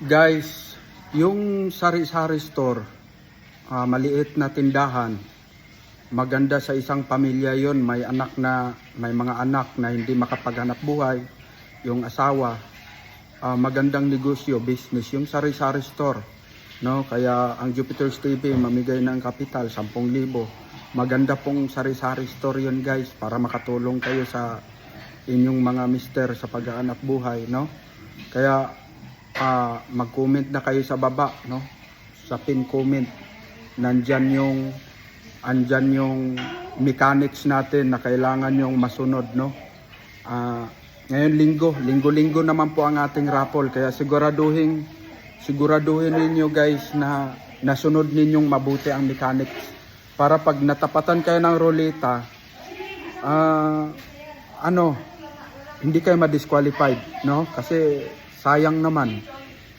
Guys, yung sari-sari store, maliit na tindahan, maganda sa isang pamilya yon. May mga anak na hindi makapaghanap buhay, yung asawa, magandang negosyo, business, yung sari-sari store. No? Kaya ang Jupiter's TV mamigay ng kapital, 10,000. Maganda pong sari-sari store yun guys, para makatulong kayo sa inyong mga mister sa paghahanap buhay. No? Kaya mag-comment na kayo sa baba, no? Sa pin comment. Andyan yung mechanics natin na kailangan yung masunod, no? Ngayon linggo naman po ang ating raffle, kaya siguraduhin ninyo guys na nasunod ninyong mabuti ang mechanics para pag natapatan kayo ng ruleta, hindi kayo ma-disqualified, no? Kasi sayang naman,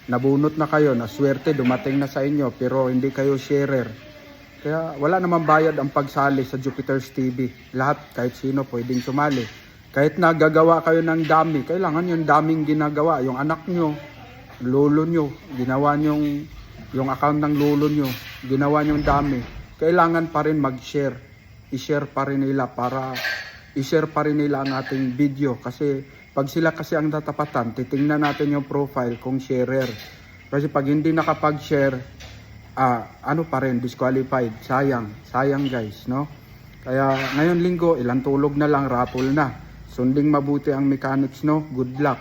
nabunot na kayo, na swerte dumating na sa inyo pero hindi kayo sharer. Kaya wala namang bayad ang pagsali sa Jupiter's TV. Lahat, kahit sino pwedeng sumali. Kahit nagagawa kayo ng dami, kailangan yung daming ginagawa. Yung anak nyo, lolo nyo, ginawa nyo yung account ng lolo nyo, ginawa nyo dami. Kailangan pa rin mag-share. I-share pa rin nila ang ating video. Kasi pag sila kasi ang tatapatan, titingnan natin yung profile kung sharer. Kasi pag hindi nakapag-share, pa rin, disqualified. Sayang guys, no? Kaya ngayon linggo, ilang tulog na lang, raffle na. Sunding mabuti ang mechanics, no? Good luck.